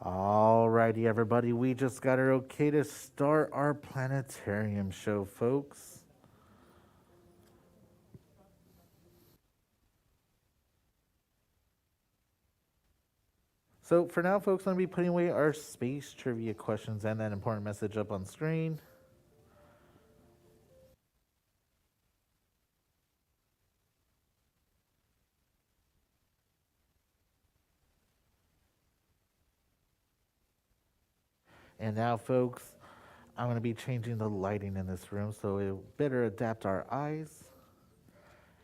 Alrighty, everybody, we just got our okay to start our planetarium show, folks. So, for now, folks, I'm going to be putting away our space trivia questions and that important message up on screen. And now, folks, I'm going to be changing the lighting in this room so it better adapt our eyes.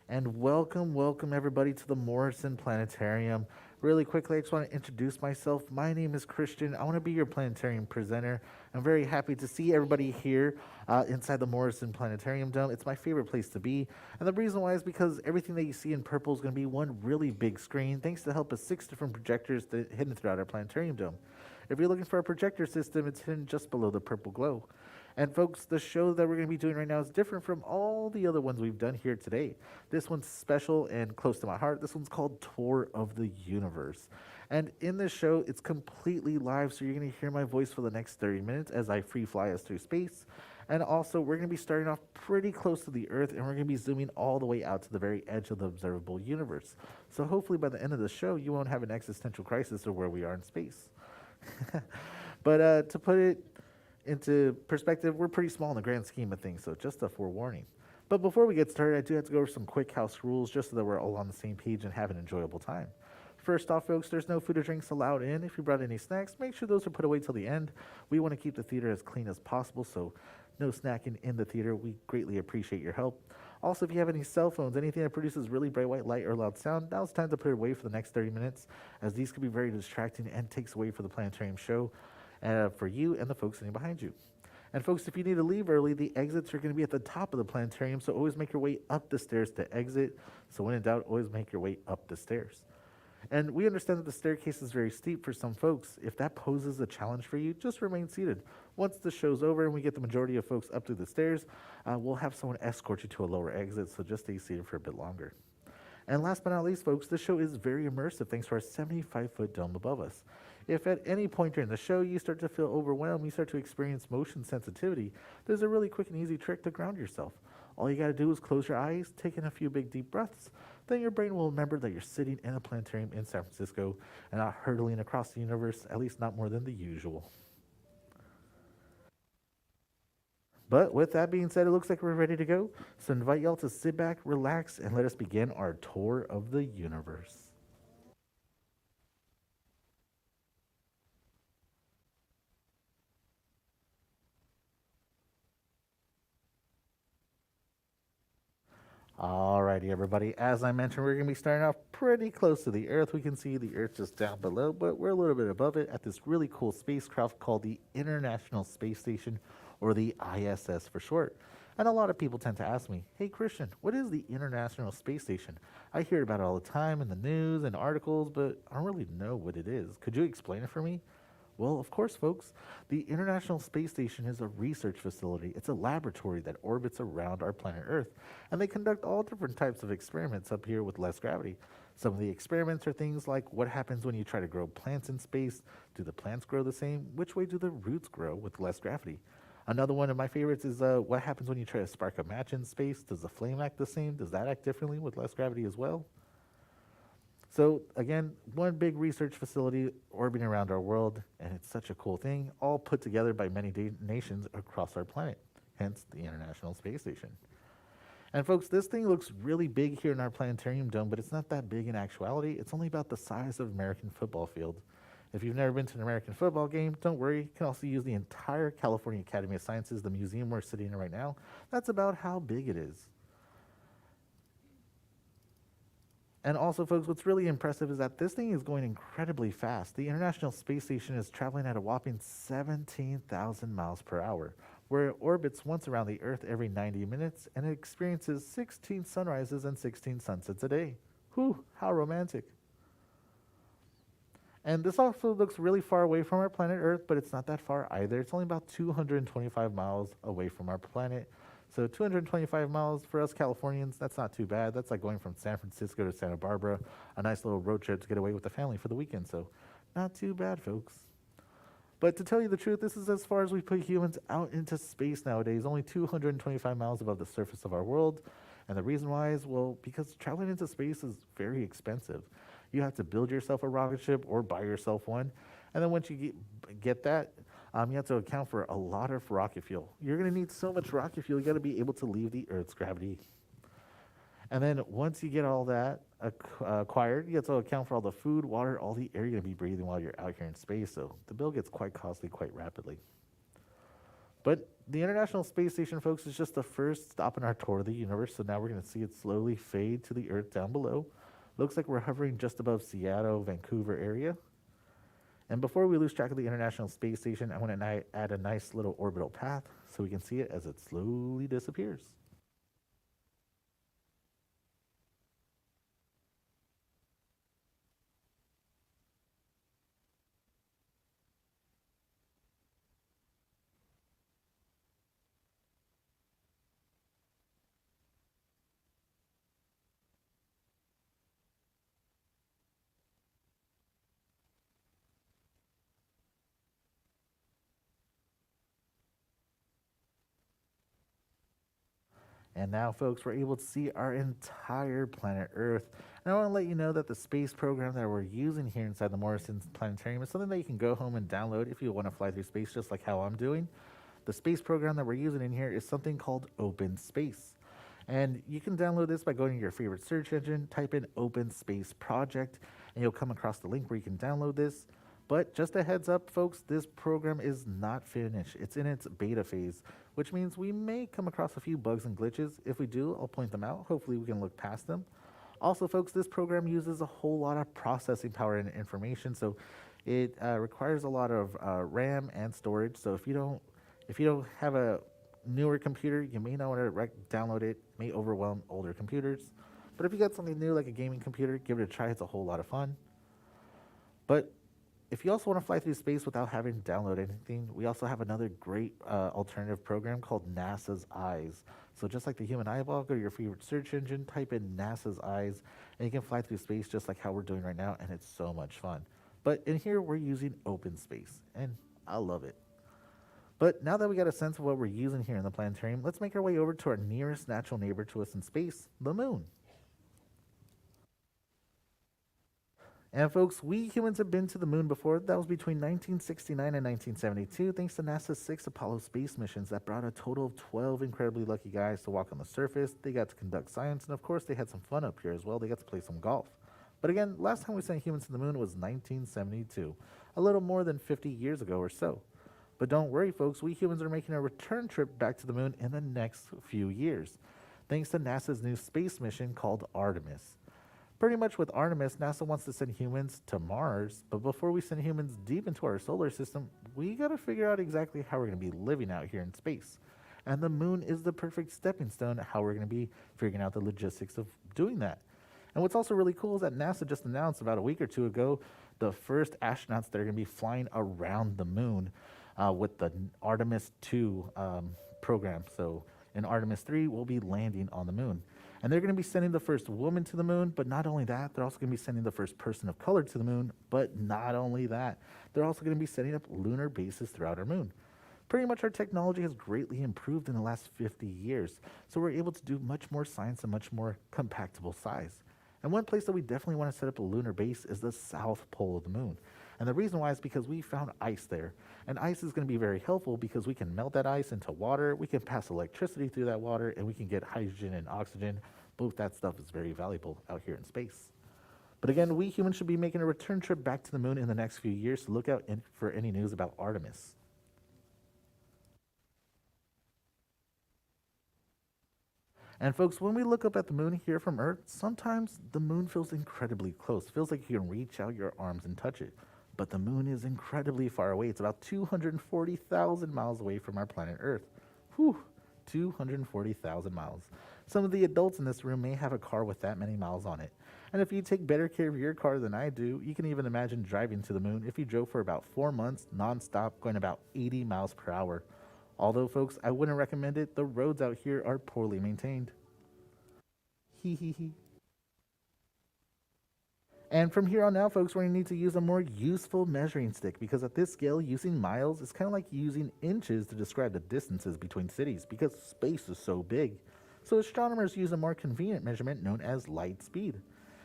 And welcome everybody to the Morrison Planetarium. Really quickly, I just want to introduce myself. My name is Christian. I want to be your planetarium presenter. I'm very happy to see everybody here inside the Morrison Planetarium Dome. It's my favorite place to be. And the reason why is because everything that you see in purple is going to be one really big screen, thanks to the help of 6 different projectors hidden throughout our planetarium dome. If you're looking for a projector system, it's hidden just below the purple glow. And folks, the show that we're going to be doing right now is different from all the other ones we've done here today. This one's special and close to my heart. This one's called Tour of the Universe. And in this show, it's completely live, so you're going to hear my voice for the next 30 minutes as I free fly us through space. And also, we're going to be starting off pretty close to the Earth, and we're going to be zooming all the way out to the very edge of the observable universe. So hopefully by the end of the show, you won't have an existential crisis of where we are in space. But to put it into perspective, we're pretty small in the grand scheme of things, so just a forewarning. But before we get started, I do have to go over some quick house rules just so that we're all on the same page and have an enjoyable time. First off, folks, there's no food or drinks allowed in. If you brought any snacks, make sure those are put away till the end. We want to keep the theater as clean as possible, so no snacking in the theater. We greatly appreciate your help. Also, if you have any cell phones, anything that produces really bright white light or loud sound, now's time to put it away for the next 30 minutes, as these can be very distracting and takes away from the planetarium show for you and the folks sitting behind you. And folks, if you need to leave early, the exits are going to be at the top of the planetarium, so always make your way up the stairs to exit. So when in doubt, always make your way up the stairs. And we understand that the staircase is very steep for some folks. If that poses a challenge for you, just remain seated. Once the show's over and we get the majority of folks up through the stairs, we'll have someone escort you to a lower exit, so just stay seated for a bit longer. And last but not least, folks, this show is very immersive thanks to our 75-foot dome above us. If at any point during the show you start to feel overwhelmed, you start to experience motion sensitivity, there's a really quick and easy trick to ground yourself. All you got to do is close your eyes, take in a few big deep breaths, then your brain will remember that you're sitting in a planetarium in San Francisco and not hurtling across the universe, at least not more than the usual. But with that being said, it looks like we're ready to go. So I invite y'all to sit back, relax, and let us begin our tour of the universe. Alrighty, everybody. As I mentioned, we're going to be starting off pretty close to the Earth. We can see the Earth just down below, but we're a little bit above it at this really cool spacecraft called the International Space Station, or the ISS for short. And a lot of people tend to ask me, hey, Christian, what is the International Space Station? I hear about it all the time in the news and articles, but I don't really know what it is. Could you explain it for me? Well, of course, folks. The International Space Station is a research facility. It's a laboratory that orbits around our planet Earth, and they conduct all different types of experiments up here with less gravity. Some of the experiments are things like what happens when you try to grow plants in space? Do the plants grow the same? Which way do the roots grow with less gravity? Another one of my favorites is what happens when you try to spark a match in space? Does the flame act the same? Does that act differently with less gravity as well? So again, one big research facility orbiting around our world, and it's such a cool thing, all put together by many nations across our planet, hence the International Space Station. And folks, this thing looks really big here in our planetarium dome, but it's not that big in actuality. It's only about the size of an American football field. If you've never been to an American football game, don't worry. You can also use the entire California Academy of Sciences, the museum we're sitting in right now. That's about how big it is. And also, folks, what's really impressive is that this thing is going incredibly fast. The International Space Station is traveling at a whopping 17,000 miles per hour, where it orbits once around the Earth every 90 minutes, and it experiences 16 sunrises and 16 sunsets a day. Whew, how romantic. And this also looks really far away from our planet Earth, but it's not that far either. It's only about 225 miles away from our planet. So 225 miles for us Californians, that's not too bad. That's like going from San Francisco to Santa Barbara, a nice little road trip to get away with the family for the weekend. So not too bad, folks. But to tell you the truth, this is as far as we put humans out into space nowadays, only 225 miles above the surface of our world. And the reason why is, well, because traveling into space is very expensive. You have to build yourself a rocket ship or buy yourself one. And then once you get that, you have to account for a lot of rocket fuel. You're going to need so much rocket fuel, you got to be able to leave the Earth's gravity. And then once you get all that acquired, you have to account for all the food, water, all the air you're going to be breathing while you're out here in space. So the bill gets quite costly quite rapidly. But the International Space Station, folks, is just the first stop in our tour of the universe. So now we're going to see it slowly fade to the Earth down below. Looks like we're hovering just above Seattle, Vancouver area. And before we lose track of the International Space Station, I want to add a nice little orbital path so we can see it as it slowly disappears. And now, folks, we're able to see our entire planet Earth. And I want to let you know that the space program that we're using here inside the Morrison Planetarium is something that you can go home and download if you want to fly through space, just like how I'm doing. The space program that we're using in here is something called OpenSpace. And you can download this by going to your favorite search engine, type in OpenSpace Project, and you'll come across the link where you can download this. But just a heads up, folks, this program is not finished. It's in its beta phase, which means we may come across a few bugs and glitches. If we do, I'll point them out. Hopefully we can look past them. Also, folks, this program uses a whole lot of processing power and information, so it requires a lot of RAM and storage. So if you don't have a newer computer, you may not want to download it. It may overwhelm older computers. But if you got something new like a gaming computer, give it a try. It's a whole lot of fun. But if you also want to fly through space without having to download anything, we also have another great alternative program called NASA's Eyes. So just like the human eyeball, go to your favorite search engine, type in NASA's Eyes, and you can fly through space just like how we're doing right now, and it's so much fun. But in here, we're using OpenSpace, and I love it. But now that we got a sense of what we're using here in the planetarium, let's make our way over to our nearest natural neighbor to us in space, the moon. And folks, we humans have been to the moon before. That was between 1969 and 1972, thanks to NASA's 6 Apollo space missions that brought a total of 12 incredibly lucky guys to walk on the surface. They got to conduct science, and of course, they had some fun up here as well. They got to play some golf. But again, last time we sent humans to the moon was 1972, a little more than 50 years ago or so. But don't worry, folks, we humans are making a return trip back to the moon in the next few years, thanks to NASA's new space mission called Artemis. Pretty much with Artemis, NASA wants to send humans to Mars, but before we send humans deep into our solar system, we got to figure out exactly how we're going to be living out here in space. And the moon is the perfect stepping stone to how we're going to be figuring out the logistics of doing that. And what's also really cool is that NASA just announced about a week or two ago the first astronauts that are going to be flying around the moon with the Artemis 2 program. So in Artemis 3, we'll be landing on the moon. And they're going to be sending the first woman to the moon, but not only that, they're also going to be sending the first person of color to the moon, but not only that, they're also going to be setting up lunar bases throughout our moon. Pretty much our technology has greatly improved in the last 50 years, so we're able to do much more science in much more compactable size. And one place that we definitely want to set up a lunar base is the south pole of the moon. And the reason why is because we found ice there. And ice is going to be very helpful because we can melt that ice into water, we can pass electricity through that water, and we can get hydrogen and oxygen. Both that stuff is very valuable out here in space. But again, we humans should be making a return trip back to the moon in the next few years, so look out for any news about Artemis. And folks, when we look up at the moon here from Earth, sometimes the moon feels incredibly close. It feels like you can reach out your arms and touch it. But the moon is incredibly far away. It's about 240,000 miles away from our planet Earth. Whew, 240,000 miles. Some of the adults in this room may have a car with that many miles on it. And if you take better care of your car than I do, you can even imagine driving to the moon if you drove for about 4 months, nonstop, going about 80 miles per hour. Although, folks, I wouldn't recommend it. The roads out here are poorly maintained. Hee hee hee. And from here on out, folks, we're going to need to use a more useful measuring stick because at this scale, using miles is kind of like using inches to describe the distances between cities because space is so big. So astronomers use a more convenient measurement known as light speed.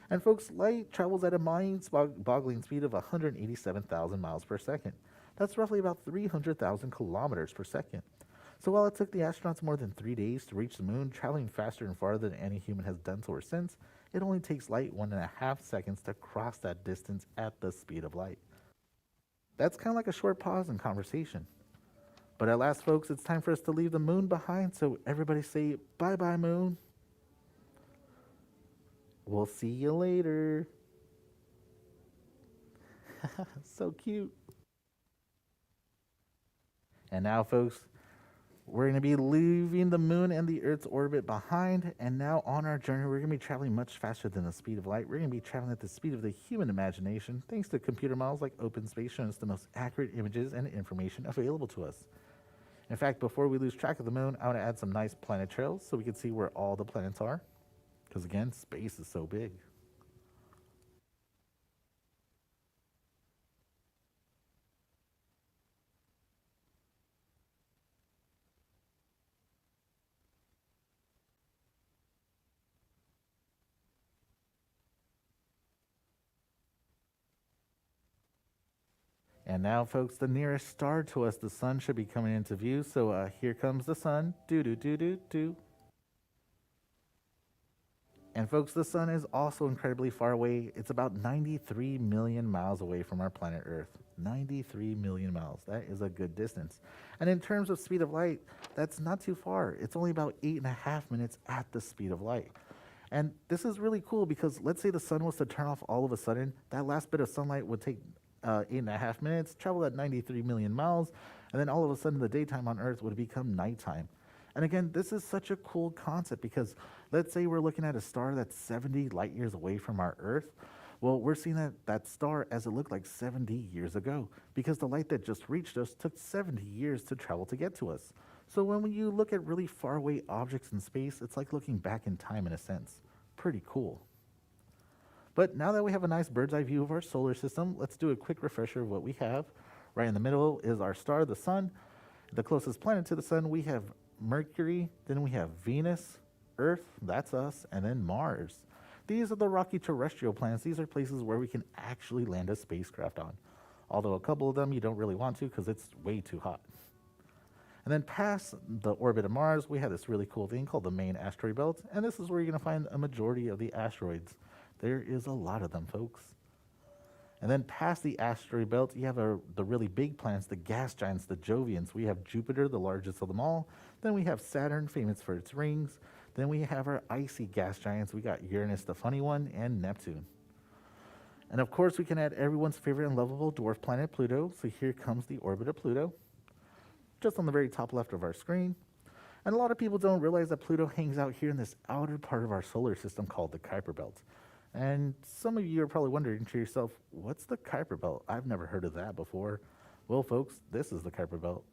And folks, light travels at a mind-boggling speed of 187,000 miles per second. That's roughly about 300,000 kilometers per second. So while it took the astronauts more than 3 days to reach the moon, traveling faster and farther than any human has done so or since, it only takes light 1.5 seconds to cross that distance at the speed of light. That's kind of like a short pause in conversation. But at last, folks, it's time for us to leave the moon behind, so everybody say bye-bye, moon. We'll see you later. So cute. And now, folks, we're going to be leaving the moon and the Earth's orbit behind, and now on our journey, we're going to be traveling much faster than the speed of light. We're going to be traveling at the speed of the human imagination, thanks to computer models like OpenSpace showing us the most accurate images and information available to us. In fact, before we lose track of the moon, I want to add some nice planet trails so we can see where all the planets are, because again, space is so big. And now, folks, the nearest star to us, the sun, should be coming into view. So here comes the sun. Do do do do do. And folks, the sun is also incredibly far away. It's about 93 million miles away from our planet Earth. 93 million miles. That is a good distance. And in terms of speed of light, that's not too far. It's only about 8.5 minutes at the speed of light. And this is really cool because let's say the sun was to turn off all of a sudden, that last bit of sunlight would take 8.5 minutes, travel at 93 million miles, and then all of a sudden the daytime on Earth would become nighttime. And again, this is such a cool concept because let's say we're looking at a star that's 70 light years away from our Earth. Well, we're seeing that star as it looked like 70 years ago because the light that just reached us took 70 years to travel to get to us. So when you look at really far away objects in space, it's like looking back in time in a sense. Pretty cool. But now that we have a nice bird's eye view of our solar system, let's do a quick refresher of what we have. Right in the middle is our star, the sun. The closest planet to the sun, we have Mercury, then we have Venus, Earth, that's us, and then Mars. These are the rocky terrestrial planets. These are places where we can actually land a spacecraft on. Although a couple of them you don't really want to because it's way too hot. And then past the orbit of Mars, we have this really cool thing called the main asteroid belt, and this is where you're going to find a majority of the asteroids. There is a lot of them, folks. And then past the asteroid belt, you have the really big planets, the gas giants, the Jovians. We have Jupiter, the largest of them all. Then we have Saturn, famous for its rings. Then we have our icy gas giants. We got Uranus, the funny one, and Neptune. And of course, we can add everyone's favorite and lovable dwarf planet, Pluto. So here comes the orbit of Pluto, just on the very top left of our screen. And a lot of people don't realize that Pluto hangs out here in this outer part of our solar system called the Kuiper Belt. And some of you are probably wondering to yourself, what's the Kuiper Belt? I've never heard of that before. Well, folks, this is the Kuiper Belt.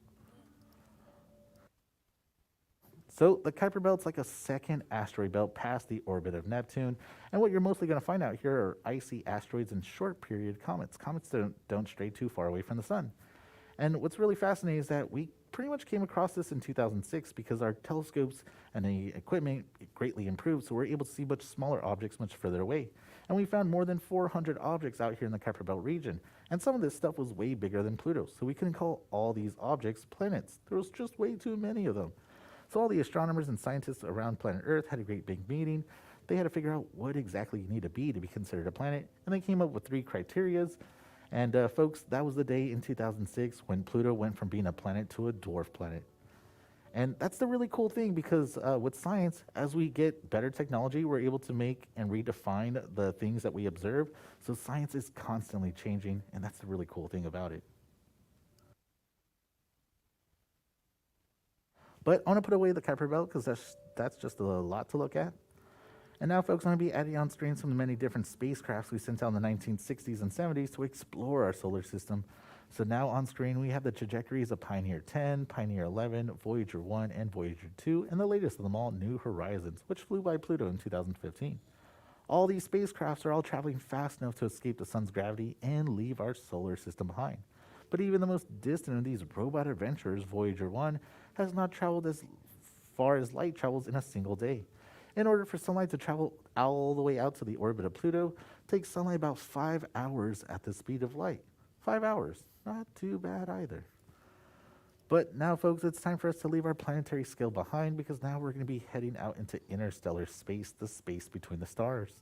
So the Kuiper Belt's like a second asteroid belt past the orbit of Neptune. And what you're mostly going to find out here are icy asteroids and short period comets. Comets don't stray too far away from the sun. And what's really fascinating is that we pretty much came across this in 2006 because our telescopes and the equipment greatly improved, so we're able to see much smaller objects much further away. And we found more than 400 objects out here in the Kuiper Belt region. And some of this stuff was way bigger than Pluto, so we couldn't call all these objects planets. There was just way too many of them. So all the astronomers and scientists around planet Earth had a great big meeting. They had to figure out what exactly you need to be considered a planet, and they came up with 3 criterias. And folks, that was the day in 2006 when Pluto went from being a planet to a dwarf planet. And that's the really cool thing because with science, as we get better technology, we're able to make and redefine the things that we observe. So science is constantly changing, and that's the really cool thing about it. But I want to put away the Kuiper Belt because that's just a lot to look at. And now, folks, I'm going to be adding on screen some of the many different spacecrafts we sent out in the 1960s and 70s to explore our solar system. So now on screen, we have the trajectories of Pioneer 10, Pioneer 11, Voyager 1, and Voyager 2, and the latest of them all, New Horizons, which flew by Pluto in 2015. All these spacecrafts are all traveling fast enough to escape the sun's gravity and leave our solar system behind. But even the most distant of these robot adventurers, Voyager 1, has not traveled as far as light travels in a single day. In order for sunlight to travel all the way out to the orbit of Pluto, it takes sunlight about 5 hours at the speed of light. 5 hours. Not too bad either. But now, folks, it's time for us to leave our planetary scale behind because now we're going to be heading out into interstellar space, the space between the stars.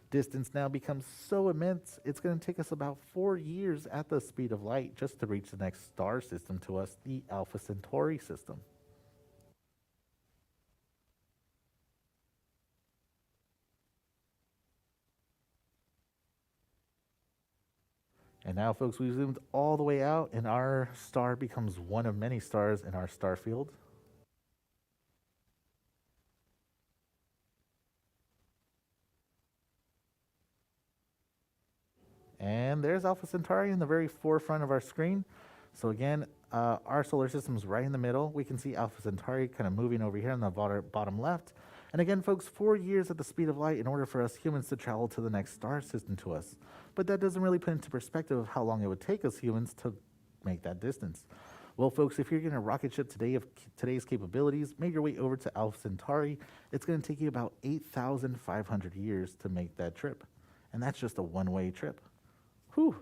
Distance now becomes so immense, it's going to take us about 4 years at the speed of light just to reach the next star system to us, the Alpha Centauri system. And now, folks, we've zoomed all the way out, and our star becomes one of many stars in our star field. And there's Alpha Centauri in the very forefront of our screen. So again, our solar system is right in the middle. We can see Alpha Centauri kind of moving over here on the bottom left. And again, folks, 4 years at the speed of light in order for us humans to travel to the next star system to us. But that doesn't really put into perspective of how long it would take us humans to make that distance. Well, folks, if you're getting a rocket ship today of today's capabilities, make your way over to Alpha Centauri. It's going to take you about 8,500 years to make that trip. And that's just a one-way trip. Whew.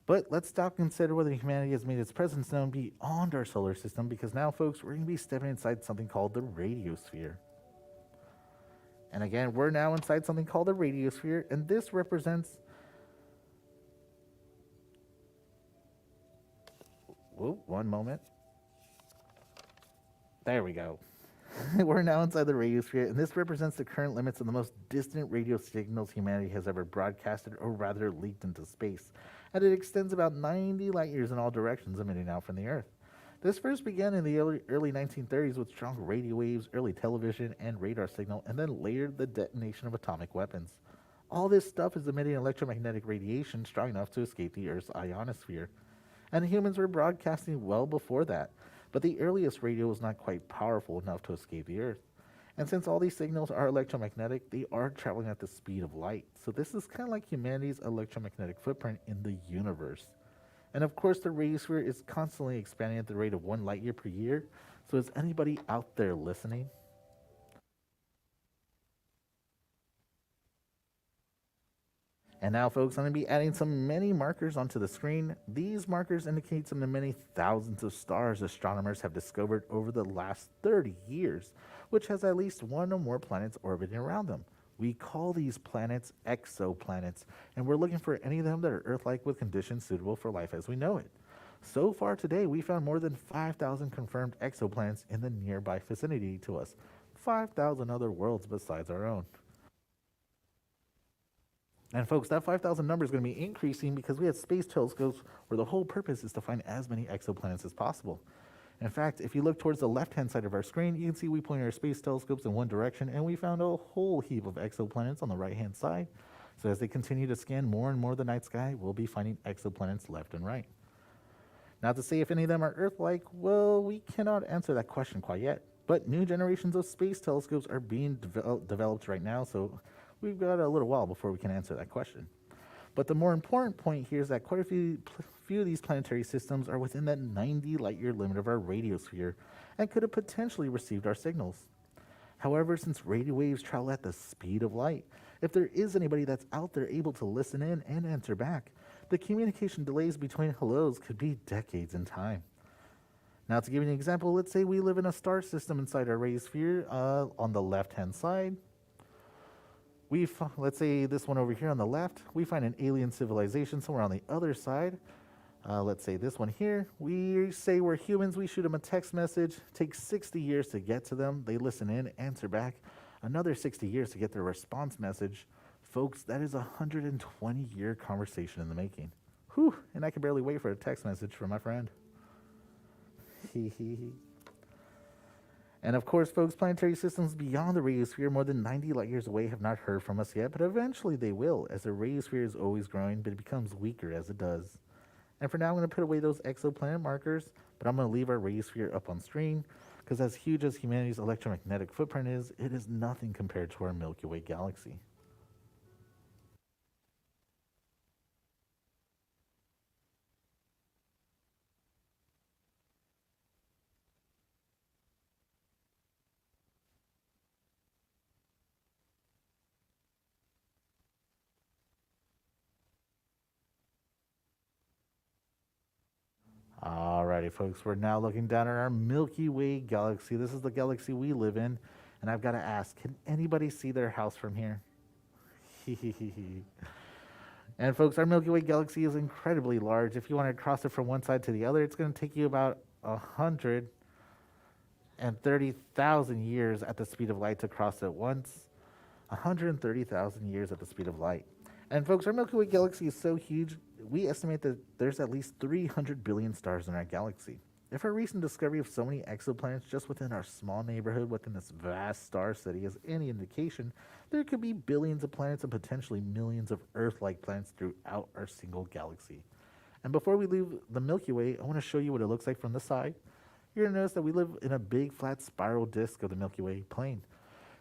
But let's stop and consider whether humanity has made its presence known beyond our solar system, because now, folks, we're going to be stepping inside something called the radiosphere. And again, we're now inside something called the radiosphere, and this represents... Whoa, one moment. There we go. We're now inside the radiosphere, and this represents the current limits of the most distant radio signals humanity has ever broadcasted, or rather leaked into space, and it extends about 90 light years in all directions, emitting out from the Earth. This first began in the early 1930s with strong radio waves, early television, and radar signal, and then layered the detonation of atomic weapons. All this stuff is emitting electromagnetic radiation strong enough to escape the Earth's ionosphere. And humans were broadcasting well before that, but the earliest radio was not quite powerful enough to escape the Earth. And since all these signals are electromagnetic, they are traveling at the speed of light. So this is kind of like humanity's electromagnetic footprint in the universe. And of course, the radiosphere is constantly expanding at the rate of 1 light year per year. So is anybody out there listening? And now, folks, I'm going to be adding some many markers onto the screen. These markers indicate some of the many thousands of stars astronomers have discovered over the last 30 years, which has at least one or more planets orbiting around them. We call these planets exoplanets, and we're looking for any of them that are Earth-like with conditions suitable for life as we know it. So far today, we found more than 5,000 confirmed exoplanets in the nearby vicinity to us, 5,000 other worlds besides our own. And folks, that 5,000 number is going to be increasing because we have space telescopes where the whole purpose is to find as many exoplanets as possible. In fact, if you look towards the left-hand side of our screen, you can see we point our space telescopes in one direction, and we found a whole heap of exoplanets on the right-hand side. So as they continue to scan more and more of the night sky, we'll be finding exoplanets left and right. Not to say if any of them are Earth-like, well, we cannot answer that question quite yet. But new generations of space telescopes are being developed right now, so we've got a little while before we can answer that question. But the more important point here is that quite a few of these planetary systems are within that 90 light year limit of our radiosphere and could have potentially received our signals. However, since radio waves travel at the speed of light, if there is anybody that's out there able to listen in and answer back, the communication delays between hellos could be decades in time. Now, to give you an example, let's say we live in a star system inside our radiosphere on the left-hand side. Let's say this one over here on the left, we find an alien civilization somewhere on the other side. Let's say this one here, we say we're humans, we shoot them a text message, takes 60 years to get to them, they listen in, answer back, another 60 years to get their response message. Folks, that is a 120-year conversation in the making. Whew, and I can barely wait for a text message from my friend. And of course, folks, planetary systems beyond the radiosphere, more than 90 light years away, have not heard from us yet, but eventually they will, as the radiosphere is always growing, but it becomes weaker as it does. And for now, I'm going to put away those exoplanet markers, but I'm going to leave our radiosphere up on screen, Because as huge as humanity's electromagnetic footprint is, it is nothing compared to our Milky Way galaxy. Alrighty, folks, we're now looking down at our Milky Way galaxy. This is the galaxy we live in, and I've got to ask, can anybody see their house from here? And folks, our Milky Way galaxy is incredibly large. If you want to cross it from one side to the other, it's going to take you about 130,000 years at the speed of light to cross it once. 130,000 years at the speed of light. And folks, our Milky Way galaxy is so huge, we estimate that there's at least 300 billion stars in our galaxy. If our recent discovery of so many exoplanets just within our small neighborhood within this vast star city is any indication, there could be billions of planets and potentially millions of Earth-like planets throughout our single galaxy. And before we leave the Milky Way, I want to show you what it looks like from the side. You're going to notice that we live in a big flat spiral disk of the Milky Way plane.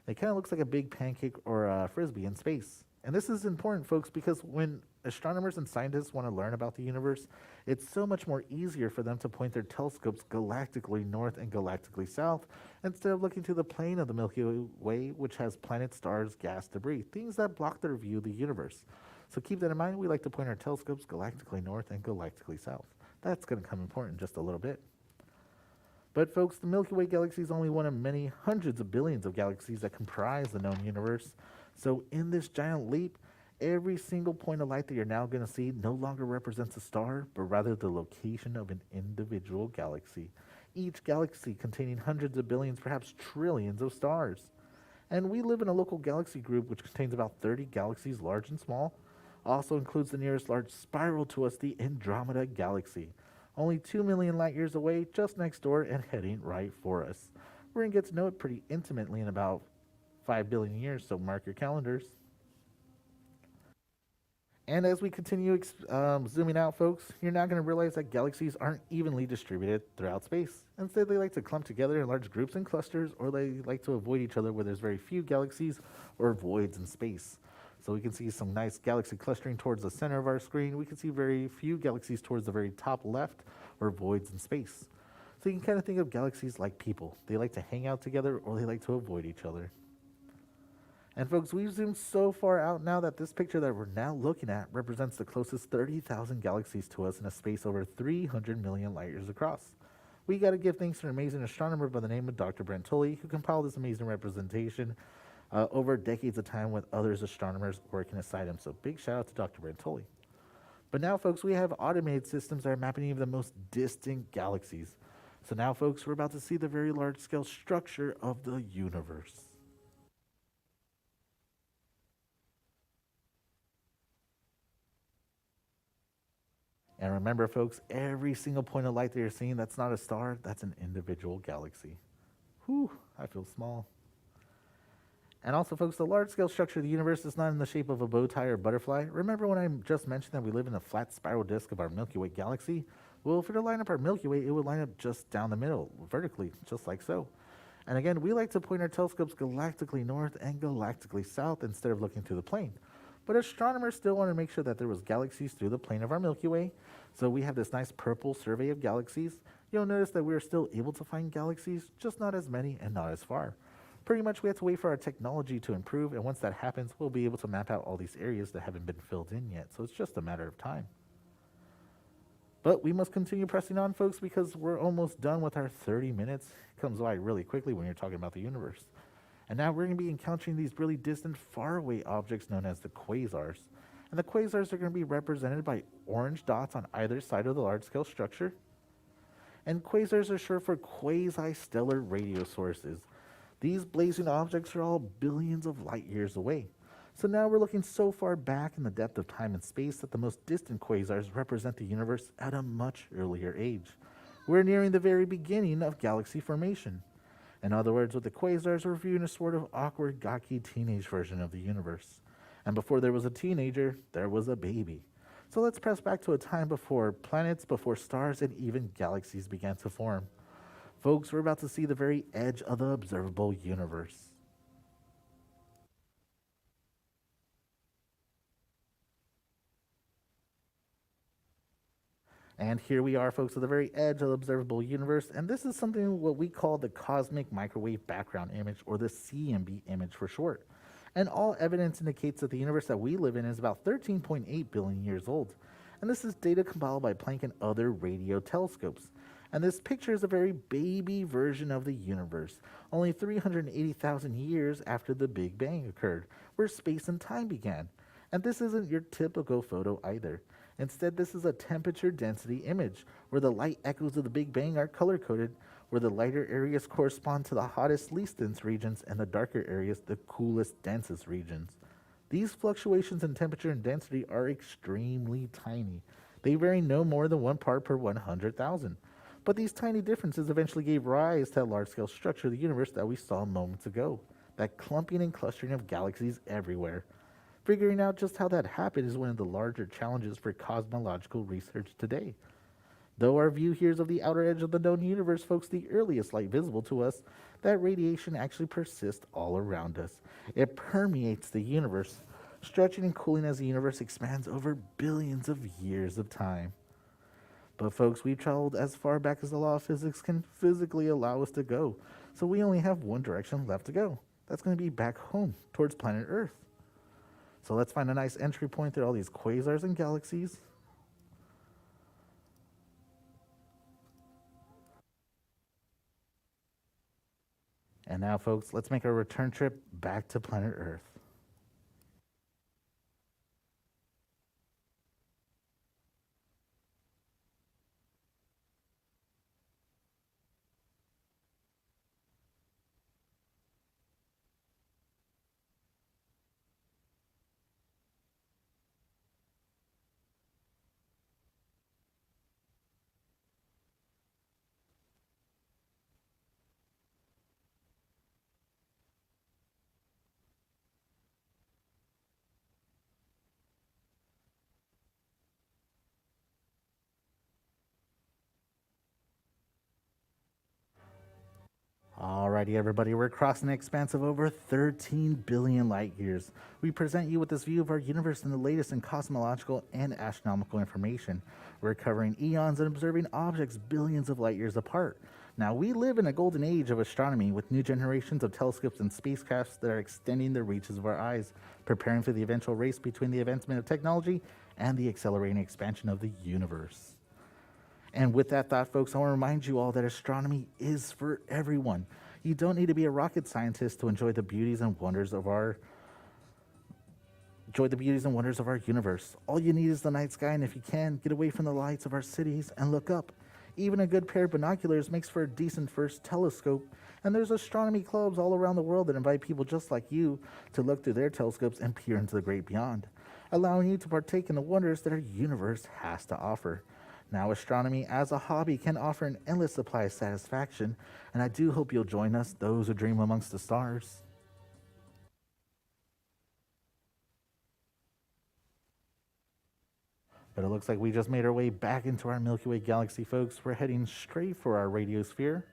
It kind of looks like a big pancake or a frisbee in space. And this is important, folks, because when astronomers and scientists want to learn about the universe, it's so much more easier for them to point their telescopes galactically north and galactically south instead of looking to the plane of the Milky Way, which has planets, stars, gas, debris, things that block their view of the universe. So keep that in mind. We like to point our telescopes galactically north and galactically south. That's going to come important in just a little bit. But folks, the Milky Way galaxy is only one of many hundreds of billions of galaxies that comprise the known universe. So in this giant leap, every single point of light that you're now going to see no longer represents a star, but rather the location of an individual galaxy. Each galaxy containing hundreds of billions, perhaps trillions of stars. And we live in a local galaxy group which contains about 30 galaxies, large and small. Also includes the nearest large spiral to us, the Andromeda Galaxy. Only 2 million light years away, just next door, and heading right for us. We're going to get to know it pretty intimately in about 5 billion years, so mark your calendars. And as we continue zooming out, folks, you're now going to realize that galaxies aren't evenly distributed throughout space. Instead, they like to clump together in large groups and clusters, or they like to avoid each other where there's very few galaxies or voids in space. So we can see some nice galaxy clustering towards the center of our screen. We can see very few galaxies towards the very top left, or voids in space. So you can kind of think of galaxies like people. They like to hang out together, or they like to avoid each other. And folks, we've zoomed so far out now that this picture that we're now looking at represents the closest 30,000 galaxies to us in a space over 300 million light years across. We got to give thanks to an amazing astronomer by the name of Dr. Brent Tully, who compiled this amazing representation over decades of time with others astronomers working aside him. So big shout out to Dr. Brent Tully. But now, folks, we have automated systems that are mapping even the most distant galaxies. So now, folks, we're about to see the very large-scale structure of the universe. And remember, folks, every single point of light that you're seeing, that's not a star, that's an individual galaxy. Whew, I feel small. And also, folks, the large-scale structure of the universe is not in the shape of a bow tie or butterfly. Remember when I just mentioned that we live in a flat spiral disk of our Milky Way galaxy? Well, if it were to line up our Milky Way, it would line up just down the middle, vertically, just like so. And again, we like to point our telescopes galactically north and galactically south instead of looking through the plane. But astronomers still want to make sure that there was galaxies through the plane of our Milky Way. So we have this nice purple survey of galaxies. You'll notice that we are still able to find galaxies, just not as many and not as far. Pretty much we have to wait for our technology to improve, and once that happens, we'll be able to map out all these areas that haven't been filled in yet. So it's just a matter of time. But we must continue pressing on, folks, because we're almost done with our 30 minutes. It comes by really quickly when you're talking about the universe. And now we're going to be encountering these really distant, faraway objects known as the quasars. And the quasars are going to be represented by orange dots on either side of the large-scale structure. And quasars are short for quasi-stellar radio sources. These blazing objects are all billions of light years away. So now we're looking so far back in the depth of time and space that the most distant quasars represent the universe at a much earlier age. We're nearing the very beginning of galaxy formation. In other words, with the quasars, we're viewing a sort of awkward, gawky teenage version of the universe. And before there was a teenager, there was a baby. So let's press back to a time before planets, before stars, and even galaxies began to form. Folks, we're about to see the very edge of the observable universe. And here we are, folks, at the very edge of the observable universe. And this is something what we call the cosmic microwave background image, or the CMB image for short. And all evidence indicates that the universe that we live in is about 13.8 billion years old. And this is data compiled by Planck and other radio telescopes. And this picture is a very baby version of the universe, only 380,000 years after the Big Bang occurred, where space and time began. And this isn't your typical photo either. Instead, this is a temperature density image, where the light echoes of the Big Bang are color-coded, where the lighter areas correspond to the hottest, least dense regions, and the darker areas, the coolest, densest regions. These fluctuations in temperature and density are extremely tiny. They vary no more than 1 part per 100,000. But these tiny differences eventually gave rise to that large-scale structure of the universe that we saw moments ago, that clumping and clustering of galaxies everywhere. Figuring out just how that happened is one of the larger challenges for cosmological research today. Though our view here is of the outer edge of the known universe, folks, the earliest light visible to us, that radiation actually persists all around us. It permeates the universe, stretching and cooling as the universe expands over billions of years of time. But folks, we've traveled as far back as the law of physics can physically allow us to go, so we only have one direction left to go. That's going to be back home, towards planet Earth. So let's find a nice entry point through all these quasars and galaxies. And now, folks, let's make our return trip back to planet Earth. Alrighty, everybody, we're crossing an expanse of over 13 billion light years. We present you with this view of our universe and the latest in cosmological and astronomical information. We're covering eons and observing objects billions of light years apart. Now, we live in a golden age of astronomy with new generations of telescopes and spacecrafts that are extending the reaches of our eyes, preparing for the eventual race between the advancement of technology and the accelerating expansion of the universe. And with that thought, folks, I want to remind you all that astronomy is for everyone. You don't need to be a rocket scientist to enjoy the beauties and wonders of our universe. All you need is the night sky, and if you can, get away from the lights of our cities and look up. Even a good pair of binoculars makes for a decent first telescope, and there's astronomy clubs all around the world that invite people just like you to look through their telescopes and peer into the great beyond, allowing you to partake in the wonders that our universe has to offer. Now, astronomy as a hobby can offer an endless supply of satisfaction, and I do hope you'll join us, those who dream amongst the stars. But it looks like we just made our way back into our Milky Way galaxy, folks. We're heading straight for our radiosphere.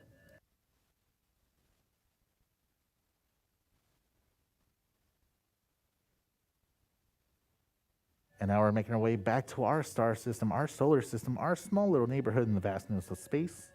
And now we're making our way back to our star system, our solar system, our small little neighborhood in the vastness of space.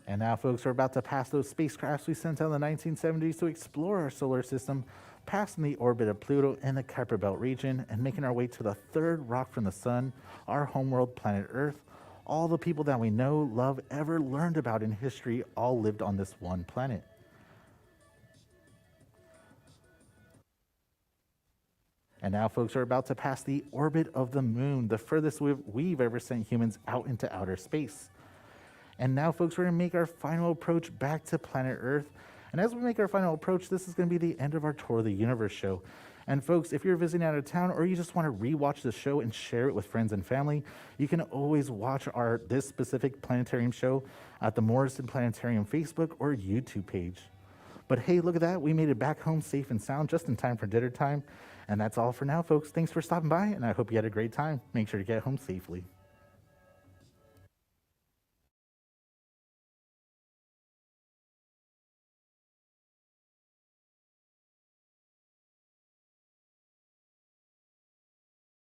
And now, folks, we're about to pass those spacecrafts we sent out in the 1970s to explore our solar system, passing the orbit of Pluto in the Kuiper Belt region, and making our way to the third rock from the sun, our homeworld, planet Earth. All the people that we know, love, ever learned about in history all lived on this one planet. And now, folks, are about to pass the orbit of the moon, the furthest we've ever sent humans out into outer space. And now, folks, we're going to make our final approach back to planet Earth. And as we make our final approach, this is going to be the end of our Tour of the Universe show. And folks, if you're visiting out of town or you just want to rewatch the show and share it with friends and family, you can always watch this specific planetarium show at the Morrison Planetarium Facebook or YouTube page. But hey, look at that. We made it back home safe and sound just in time for dinner time. And that's all for now, folks. Thanks for stopping by, and I hope you had a great time. Make sure to get home safely.